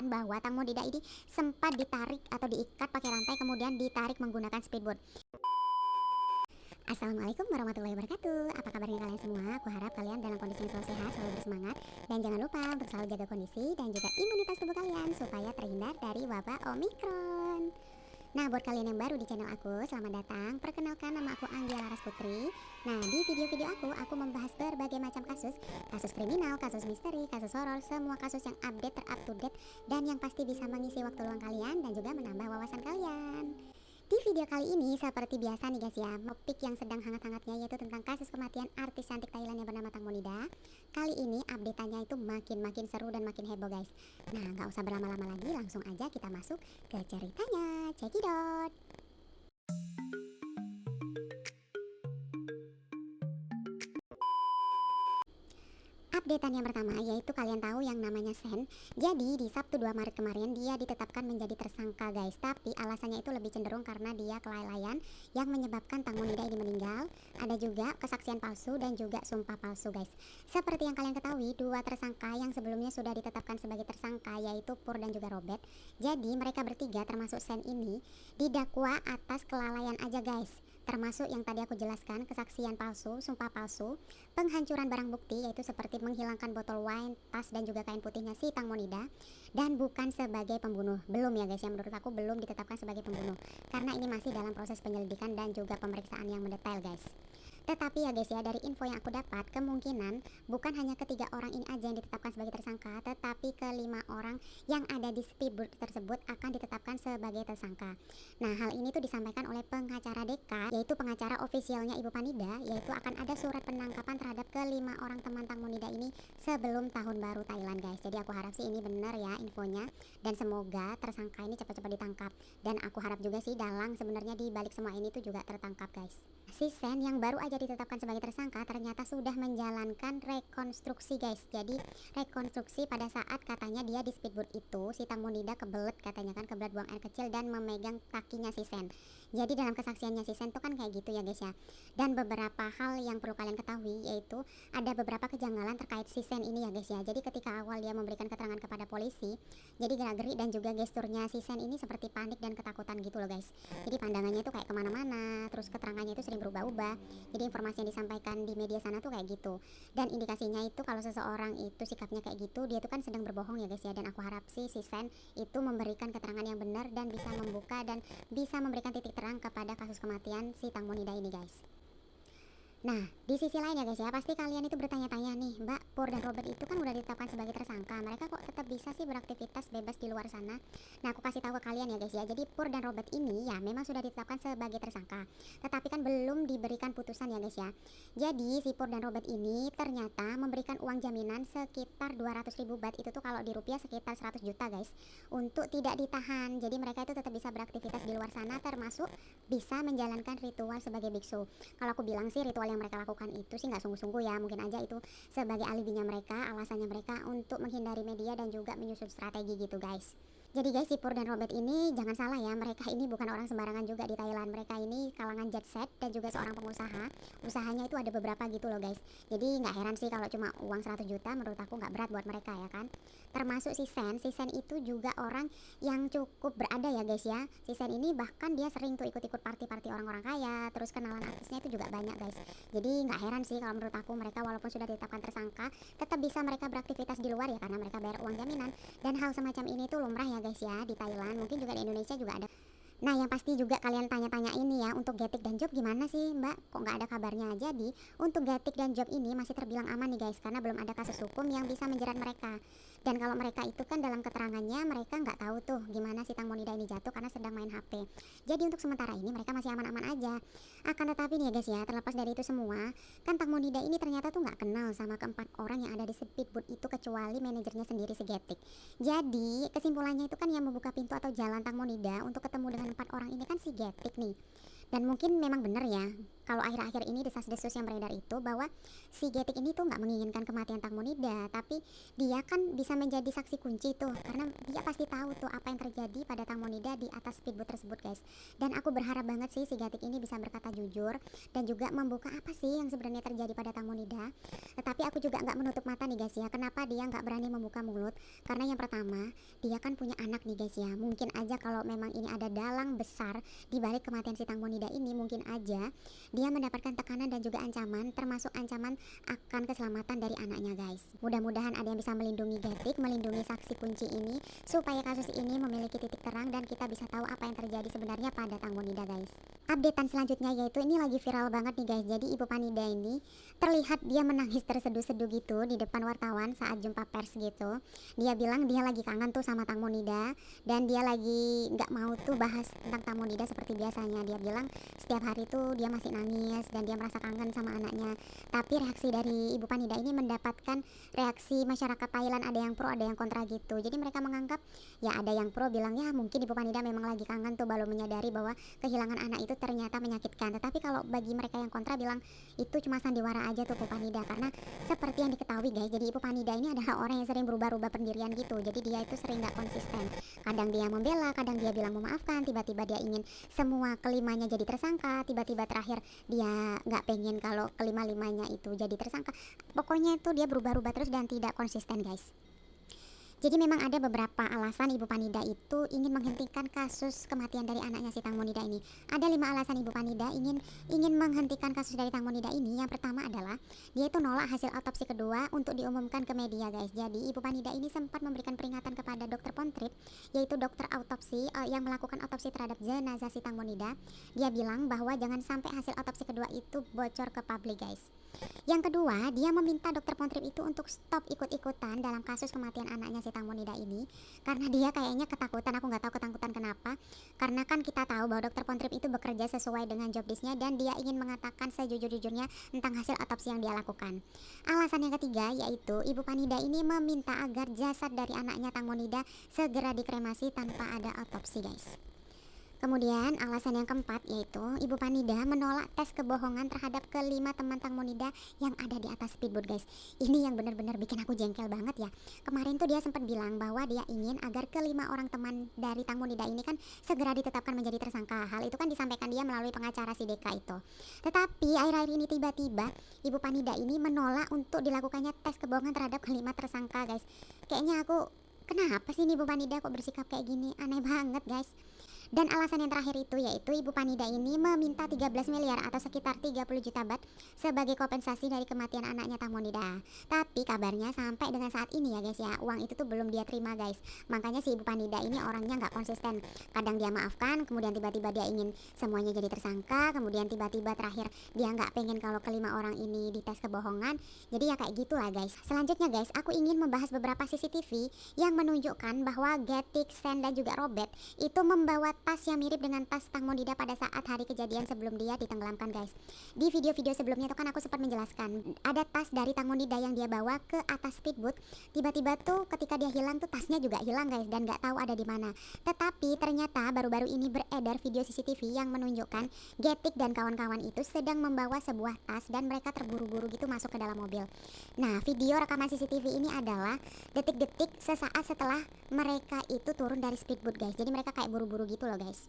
bahwa Tang Monida ini sempat ditarik atau diikat pakai rantai kemudian ditarik menggunakan speedboat. Assalamualaikum warahmatullahi wabarakatuh. Apa kabarnya kalian semua? Aku harap kalian dalam kondisi yang selalu sehat, selalu bersemangat, dan jangan lupa untuk selalu jaga kondisi dan juga imunitas tubuh kalian supaya terhindar dari wabah Omikron. Nah, buat kalian yang baru di channel aku, selamat datang. Perkenalkan, nama aku Anggia Laras Putri. Nah, di video-video aku membahas berbagai macam kasus kriminal, kasus misteri, kasus horor, semua kasus yang update, ter-up to date, dan yang pasti bisa mengisi waktu luang kalian dan juga menambah wawasan kalian. Di video kali ini seperti biasa nih guys ya, topik yang sedang hangat-hangatnya yaitu tentang kasus kematian artis cantik Thailand yang bernama Tang Monida. Kali ini update-nya itu makin seru dan makin heboh guys. Nah, nggak usah berlama-lama lagi, langsung aja kita masuk ke ceritanya. Cekidot. Updatean yang pertama yaitu kalian tahu yang namanya Sen. Jadi di Sabtu 2 Maret kemarin dia ditetapkan menjadi tersangka guys. Tapi alasannya itu lebih cenderung karena dia kelalaian yang menyebabkan Tang Monida ini meninggal. Ada juga kesaksian palsu dan juga sumpah palsu guys. Seperti yang kalian ketahui, dua tersangka yang sebelumnya sudah ditetapkan sebagai tersangka yaitu Pur dan juga Robert. Jadi mereka bertiga termasuk Sen ini didakwa atas kelalaian aja guys. Termasuk yang tadi aku jelaskan, kesaksian palsu, sumpah palsu, penghancuran barang bukti yaitu seperti menghilangkan botol wine, tas dan juga kain putihnya si Tang Monida, dan bukan sebagai pembunuh. Belum ya guys, yang menurut aku belum ditetapkan sebagai pembunuh karena ini masih dalam proses penyelidikan dan juga pemeriksaan yang mendetail guys. Tetapi ya guys ya, dari info yang aku dapat, kemungkinan bukan hanya ketiga orang ini aja yang ditetapkan sebagai tersangka, tetapi kelima orang yang ada di speedboat tersebut akan ditetapkan sebagai tersangka. Nah, hal ini tuh disampaikan oleh pengacara DK, yaitu pengacara ofisialnya Ibu Panida, yaitu akan ada surat penangkapan terhadap kelima orang teman Tang Monida ini sebelum tahun baru Thailand guys. Jadi aku harap sih ini benar ya infonya, dan semoga tersangka ini cepat-cepat ditangkap. Dan aku harap juga sih dalang sebenarnya di balik semua ini tuh juga tertangkap guys. Si Sen yang baru aja ditetapkan sebagai tersangka ternyata sudah menjalankan rekonstruksi guys. Jadi rekonstruksi pada saat katanya dia di speedboat itu si Tang Monida kebelet, katanya kan kebelet buang air kecil dan memegang kakinya si Sen. Jadi dalam kesaksiannya si Sen tuh kan kayak gitu ya guys ya. Dan beberapa hal yang perlu kalian ketahui yaitu ada beberapa kejanggalan terkait si Sen ini ya guys ya. Jadi ketika awal dia memberikan keterangan kepada polisi, jadi gerak-gerik dan juga gesturnya si Sen ini seperti panik dan ketakutan gitu loh guys. Jadi pandangannya itu kayak kemana-mana, terus keterangannya itu sering berubah-ubah. Jadi informasi yang disampaikan di media sana tuh kayak gitu. Dan indikasinya itu kalau seseorang itu sikapnya kayak gitu, dia tuh kan sedang berbohong ya guys ya. Dan aku harap sih si Sen itu memberikan keterangan yang benar dan bisa membuka dan bisa memberikan titik terang kepada kasus kematian si Tang Monida ini guys. Nah, di sisi lain ya guys ya, pasti kalian itu bertanya-tanya nih, Mbak, Pur dan Robert itu kan udah ditetapkan sebagai tersangka, mereka kok tetap bisa sih beraktivitas bebas di luar sana? Nah, aku kasih tahu ke kalian ya guys ya, jadi Pur dan Robert ini ya memang sudah ditetapkan sebagai tersangka, tetapi kan belum diberikan putusan ya guys ya. Jadi si Pur dan Robert ini ternyata memberikan uang jaminan sekitar 200.000 baht, itu tuh kalau di rupiah sekitar 100 juta guys, untuk tidak ditahan. Jadi mereka itu tetap bisa beraktivitas di luar sana, termasuk bisa menjalankan ritual sebagai biksu. Kalau aku bilang sih ritual yang mereka lakukan itu sih nggak sungguh-sungguh ya, mungkin aja itu sebagai alibinya mereka, alasannya mereka untuk menghindari media dan juga menyusun strategi gitu guys. Jadi guys, si Pur dan Robert ini jangan salah ya, mereka ini bukan orang sembarangan juga di Thailand. Mereka ini kalangan jet set dan juga seorang pengusaha. Usahanya itu ada beberapa gitu loh guys. Jadi nggak heran sih kalau cuma uang 100 juta menurut aku nggak berat buat mereka ya kan. Termasuk si Sen itu juga orang yang cukup berada ya guys ya. Si Sen ini bahkan dia sering tuh ikut-ikut party-party orang-orang kaya, terus kenalan artisnya itu juga banyak guys. Jadi nggak heran sih kalau menurut aku mereka walaupun sudah ditetapkan tersangka, tetap bisa mereka beraktivitas di luar ya karena mereka bayar uang jaminan. Dan hal semacam ini tuh lumrah ya guys ya di Thailand, mungkin juga di Indonesia juga ada. Nah, yang pasti juga kalian tanya-tanya ini ya, untuk Getik dan Job gimana sih Mbak? Kok nggak ada kabarnya? Jadi untuk Getik dan Job ini masih terbilang aman nih guys, karena belum ada kasus hukum yang bisa menjerat mereka. Dan kalau mereka itu kan dalam keterangannya mereka nggak tahu tuh gimana si Tang Monida ini jatuh karena sedang main HP. Jadi untuk sementara ini mereka masih aman-aman aja. Akan tetapi nih ya guys ya, terlepas dari itu semua, kan Tang Monida ini ternyata tuh nggak kenal sama keempat orang yang ada di speedboat itu kecuali manajernya sendiri si Getik. Jadi kesimpulannya itu kan yang membuka pintu atau jalan Tang Monida untuk ketemu dengan empat orang ini kan si Getik nih. Dan mungkin memang benar ya, kalau akhir-akhir ini desas-desus yang beredar itu bahwa si Getik ini tuh nggak menginginkan kematian Tang Monida, tapi dia kan bisa menjadi saksi kunci tuh, karena dia pasti tahu tuh apa yang terjadi pada Tang Monida di atas speedboat tersebut guys. Dan aku berharap banget sih si Getik ini bisa berkata jujur dan juga membuka apa sih yang sebenarnya terjadi pada Tang Monida. Tetapi aku juga nggak menutup mata nih guys ya, kenapa dia nggak berani membuka mulut, karena yang pertama dia kan punya anak nih guys ya. Mungkin aja kalau memang ini ada dalang besar di balik kematian si Tang Monida ini, mungkin aja dia mendapatkan tekanan dan juga ancaman, termasuk ancaman akan keselamatan dari anaknya guys. Mudah-mudahan ada yang bisa melindungi Getik, melindungi saksi kunci ini, supaya kasus ini memiliki titik terang dan kita bisa tahu apa yang terjadi sebenarnya pada Tang Monida guys. Updatean selanjutnya yaitu ini lagi viral banget nih guys. Jadi Ibu Panida ini terlihat dia menangis terseduh-seduh gitu di depan wartawan saat jumpa pers gitu. Dia bilang dia lagi kangen tuh sama Tang Monida dan dia lagi nggak mau tuh bahas tentang Tang Monida seperti biasanya. Dia bilang setiap hari tuh dia masih nangis dan dia merasa kangen sama anaknya. Tapi reaksi dari Ibu Panida ini mendapatkan reaksi masyarakat Thailand, ada yang pro ada yang kontra gitu. Jadi mereka menganggap ya, ada yang pro bilang ya mungkin Ibu Panida memang lagi kangen tuh, baru menyadari bahwa kehilangan anak itu ternyata menyakitkan. Tetapi kalau bagi mereka yang kontra bilang itu cuma sandiwara aja tuh Ibu Panida, karena seperti yang diketahui guys, jadi Ibu Panida ini adalah orang yang sering berubah-ubah pendirian gitu. Jadi dia itu sering gak konsisten, kadang dia membela, kadang dia bilang memaafkan, tiba-tiba dia ingin semua kelimanya jadi tersangka, tiba-tiba terakhir dia gak pengen kalau kelima-limanya itu jadi tersangka. Pokoknya itu dia berubah-ubah terus dan tidak konsisten guys. Jadi memang ada beberapa alasan Ibu Panida itu ingin menghentikan kasus kematian dari anaknya si Tang Monida ini. Ada 5 alasan Ibu Panida ingin menghentikan kasus dari Tang Monida ini. Yang pertama adalah dia itu nolak hasil otopsi kedua untuk diumumkan ke media guys. Jadi Ibu Panida ini sempat memberikan peringatan kepada dokter Pontrip, yaitu dokter autopsi yang melakukan otopsi terhadap jenazah si Tang Monida. Dia bilang bahwa jangan sampai hasil otopsi kedua itu bocor ke publik guys. Yang kedua, dia meminta dokter Pontrip itu untuk stop ikut-ikutan dalam kasus kematian anaknya si Tang Monida ini, karena dia kayaknya ketakutan. Aku nggak tahu ketakutan kenapa, karena kan kita tahu bahwa dokter Pontrip itu bekerja sesuai dengan job desk-nya dan dia ingin mengatakan sejujur-jujurnya tentang hasil otopsi yang dia lakukan. Alasan yang ketiga yaitu Ibu Panida ini meminta agar jasad dari anaknya Tang Monida segera dikremasi tanpa ada otopsi guys. Kemudian alasan yang keempat yaitu Ibu Panida menolak tes kebohongan terhadap kelima teman Tang Monida yang ada di atas speedboat guys. Ini yang benar-benar bikin aku jengkel banget ya. Kemarin tuh dia sempat bilang bahwa dia ingin agar kelima orang teman dari Tang Monida ini kan segera ditetapkan menjadi tersangka. Hal itu kan disampaikan dia melalui pengacara si Deka itu. Tetapi akhir-akhir ini tiba-tiba Ibu Panida ini menolak untuk dilakukannya tes kebohongan terhadap kelima tersangka guys. Kayaknya kenapa sih ini Ibu Panida kok bersikap kayak gini? Aneh banget guys. Dan alasan yang terakhir itu yaitu Ibu Panida ini meminta 13 miliar atau sekitar 30 juta baht sebagai kompensasi dari kematian anaknya Tang Monida. Tapi kabarnya sampai dengan saat ini ya guys ya, uang itu tuh belum dia terima guys. Makanya si Ibu Panida ini orangnya nggak konsisten. Kadang dia maafkan, kemudian tiba-tiba dia ingin semuanya jadi tersangka, kemudian tiba-tiba terakhir dia nggak pengen kalau kelima orang ini dites kebohongan. Jadi ya kayak gitulah guys. Selanjutnya guys, aku ingin membahas beberapa CCTV yang menunjukkan bahwa Getik, Sen dan juga Robert itu membawa tas yang mirip dengan tas Tang Monida pada saat hari kejadian sebelum dia ditenggelamkan guys. Di video-video sebelumnya itu kan aku sempat menjelaskan ada tas dari Tang Monida yang dia bawa ke atas speedboat. Tiba-tiba tuh ketika dia hilang tuh tasnya juga hilang guys dan nggak tahu ada di mana. Tetapi ternyata baru-baru ini beredar video CCTV yang menunjukkan Getik dan kawan-kawan itu sedang membawa sebuah tas dan mereka terburu-buru gitu masuk ke dalam mobil. Nah, video rekaman CCTV ini adalah detik-detik sesaat setelah mereka itu turun dari speedboat guys. Jadi mereka kayak buru-buru gitu loh guys.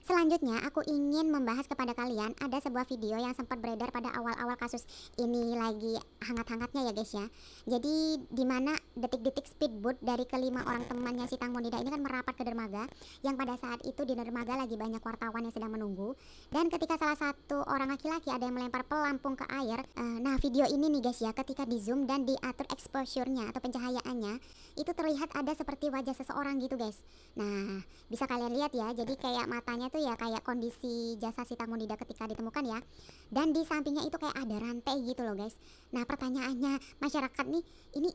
Selanjutnya aku ingin membahas kepada kalian ada sebuah video yang sempat beredar pada awal-awal kasus ini lagi hangat-hangatnya ya guys ya. Jadi dimana detik-detik speedboat dari kelima orang temannya si Tang Monida ini kan merapat ke dermaga, yang pada saat itu di dermaga lagi banyak wartawan yang sedang menunggu. Dan ketika salah satu orang laki-laki ada yang melempar pelampung ke air. Nah video ini nih guys ya, ketika di zoom dan diatur exposure-nya atau pencahayaannya, itu terlihat ada seperti wajah seseorang gitu guys. Nah bisa kalian lihat ya, jadi kayak matanya tuh ya kayak kondisi jasad si Tang Monida ketika ditemukan ya. Dan di sampingnya itu kayak ada rantai gitu loh guys. Nah pertanyaannya masyarakat nih, ini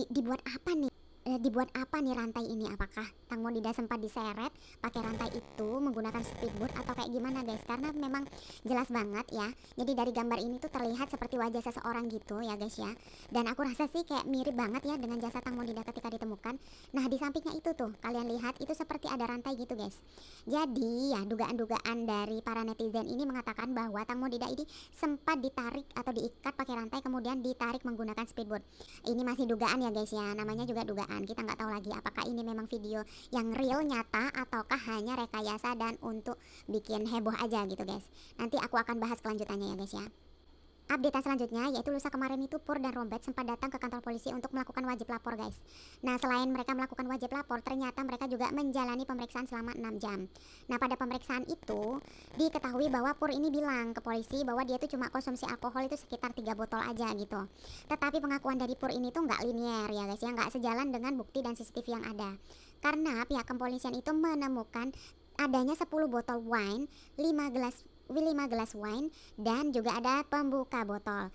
dibuat apa nih? dibuat apa nih rantai ini? Apakah Tang Monida sempat diseret pakai rantai itu menggunakan speedboat atau kayak gimana guys? Karena memang jelas banget ya. Jadi dari gambar ini tuh terlihat seperti wajah seseorang gitu ya guys ya. Dan aku rasa sih kayak mirip banget ya dengan jasad Tang Monida ketika ditemukan. Nah di sampingnya itu tuh kalian lihat itu seperti ada rantai gitu guys. Jadi ya dugaan-dugaan dari para netizen ini mengatakan bahwa Tang Monida ini sempat ditarik atau diikat pakai rantai kemudian ditarik menggunakan speedboat. Ini masih dugaan ya guys ya, namanya juga dugaan. Kita nggak tahu lagi apakah ini memang video yang real nyata ataukah hanya rekayasa dan untuk bikin heboh aja gitu guys. Nanti aku akan bahas kelanjutannya ya guys ya. Update selanjutnya yaitu lusa kemarin itu Pur dan Rombet sempat datang ke kantor polisi untuk melakukan wajib lapor guys. Nah selain mereka melakukan wajib lapor, ternyata mereka juga menjalani pemeriksaan selama 6 jam. Nah pada pemeriksaan itu diketahui bahwa Pur ini bilang ke polisi bahwa dia tuh cuma konsumsi alkohol itu sekitar 3 botol aja gitu. Tetapi pengakuan dari Pur ini tuh nggak linear ya guys ya, nggak sejalan dengan bukti dan CCTV yang ada. Karena pihak kepolisian itu menemukan adanya 10 botol wine, 5 gelas wine, dan juga ada pembuka botol.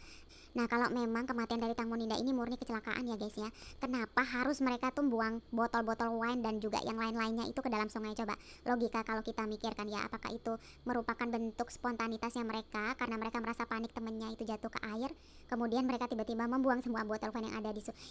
Nah kalau memang kematian dari Tang Monida ini murni kecelakaan ya guys ya, kenapa harus mereka tuh buang botol-botol wine dan juga yang lain-lainnya itu ke dalam sungai? Coba logika kalau kita mikirkan ya, apakah itu merupakan bentuk spontanitasnya mereka karena mereka merasa panik temennya itu jatuh ke air, kemudian mereka tiba-tiba membuang semua botol wine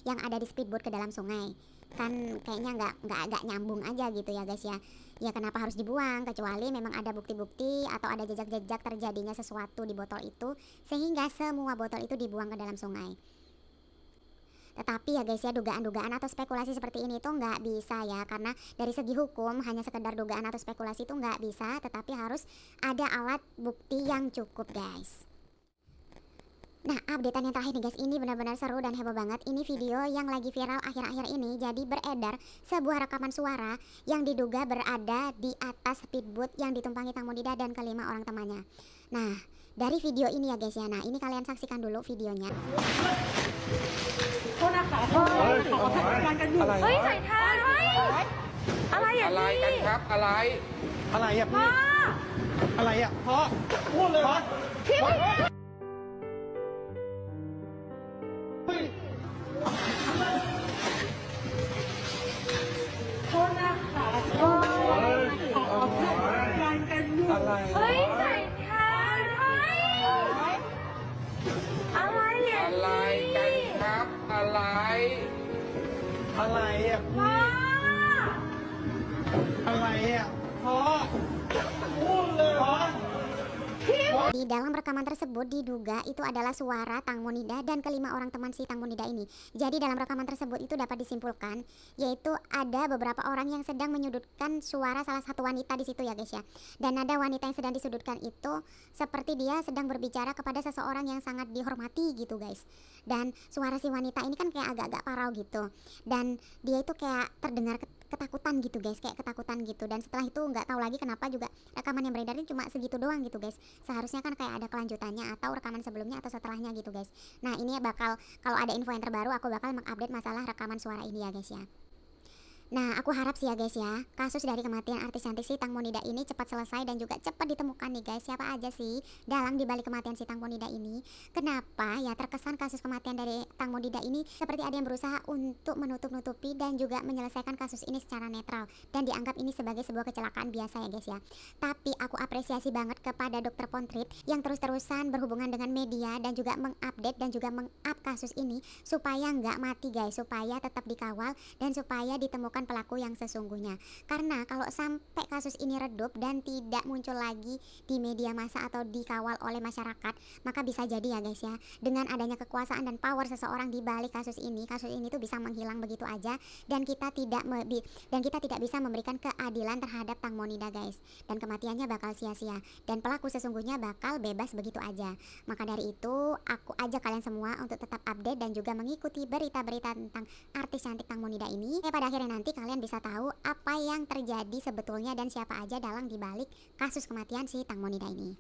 yang ada di speedboat ke dalam sungai? Kan kayaknya nggak nyambung aja gitu ya guys ya. Ya kenapa harus dibuang kecuali memang ada bukti-bukti atau ada jejak-jejak terjadinya sesuatu di botol itu sehingga semua botol itu dibuang ke dalam sungai. Tetapi ya guys ya, dugaan-dugaan atau spekulasi seperti ini tuh nggak bisa ya, karena dari segi hukum hanya sekedar dugaan atau spekulasi itu nggak bisa, tetapi harus ada alat bukti yang cukup guys. Nah updatean yang terakhir nih guys, ini benar-benar seru dan heboh banget. Ini video yang lagi viral akhir-akhir ini. Jadi beredar sebuah rekaman suara yang diduga berada di atas speedboat yang ditumpangi Tang Monida dan kelima orang temannya. Nah dari video ini ya guys ya, nah ini kalian saksikan dulu videonya. โทษนะคะขอทำงานกันอยู่เฮ้ยสายทานเฮ้ยอะไรอ่ะ อะไร พี่ กันครับอะไร อะไรอ่ะ พ่ พี่ อ อะไรอ่ะพ่อพูดเลยพ่อ พี่ไม่ เฮ้ย โทษนะคะขอทำงานกันอยู่ อะไร เฮ้ยสายทานเฮ้ยอะไรอ่ะ อะไรกันครับอะไร อะไรอ่ะ พ่อ อะไรอ่ะพ่อพูดเลยพ่อ Di dalam rekaman tersebut diduga itu adalah suara Tang Monida dan kelima orang teman si Tang Monida ini. Jadi dalam rekaman tersebut itu dapat disimpulkan yaitu ada beberapa orang yang sedang menyudutkan suara salah satu wanita di situ ya guys ya. Dan ada wanita yang sedang disudutkan itu seperti dia sedang berbicara kepada seseorang yang sangat dihormati gitu guys. Dan suara si wanita ini kan kayak agak-agak parau gitu. Dan dia itu kayak terdengar ketakutan gitu guys, kayak ketakutan gitu. Dan setelah itu nggak tahu lagi kenapa juga rekaman yang beredar ini cuma segitu doang gitu guys. Seharusnya kan kayak ada kelanjutannya atau rekaman sebelumnya atau setelahnya gitu guys. Nah ini bakal, kalau ada info yang terbaru aku bakal mengupdate masalah rekaman suara ini ya guys ya. Nah aku harap sih ya guys ya, kasus dari kematian artis cantik si Tang Monida ini cepat selesai dan juga cepat ditemukan nih guys, siapa aja sih dalang dibalik kematian si Tang Monida ini. Kenapa ya terkesan kasus kematian dari Tang Monida ini seperti ada yang berusaha untuk menutup-nutupi dan juga menyelesaikan kasus ini secara netral dan dianggap ini sebagai sebuah kecelakaan biasa ya guys ya. Tapi aku apresiasi banget kepada Dokter Pontrip yang terus-terusan berhubungan dengan media dan juga mengupdate dan juga meng-up kasus ini supaya nggak mati guys, supaya tetap dikawal dan supaya ditemukan pelaku yang sesungguhnya. Karena kalau sampai kasus ini redup dan tidak muncul lagi di media massa atau dikawal oleh masyarakat, maka bisa jadi ya guys ya, dengan adanya kekuasaan dan power seseorang di balik kasus ini tuh bisa menghilang begitu aja dan kita tidak bisa memberikan keadilan terhadap Tang Monida guys. Dan kematiannya bakal sia-sia dan pelaku sesungguhnya bakal bebas begitu aja. Maka dari itu aku ajak kalian semua untuk tetap update dan juga mengikuti berita-berita tentang artis cantik Tang Monida ini. Pada akhirnya nanti kalian bisa tahu apa yang terjadi sebetulnya dan siapa aja dalang dibalik kasus kematian si Tang Monida ini.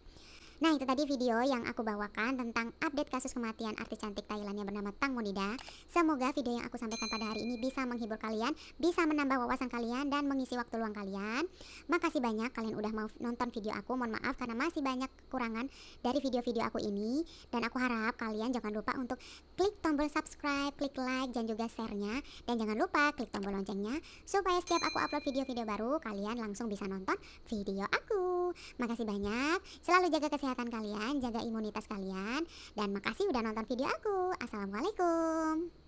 Nah, itu tadi video yang aku bawakan tentang update kasus kematian artis cantik Thailand yang bernama Tang Monida. Semoga video yang aku sampaikan pada hari ini bisa menghibur kalian, bisa menambah wawasan kalian dan mengisi waktu luang kalian. Makasih banyak kalian udah mau nonton video aku. Mohon maaf karena masih banyak kekurangan dari video-video aku ini. Dan aku harap kalian jangan lupa untuk klik tombol subscribe, klik like dan juga share-nya. Dan jangan lupa klik tombol loncengnya supaya setiap aku upload video-video baru kalian langsung bisa nonton video aku. Makasih banyak. Selalu jaga kesehatan kalian, jaga imunitas kalian, dan makasih udah nonton video aku. Assalamualaikum.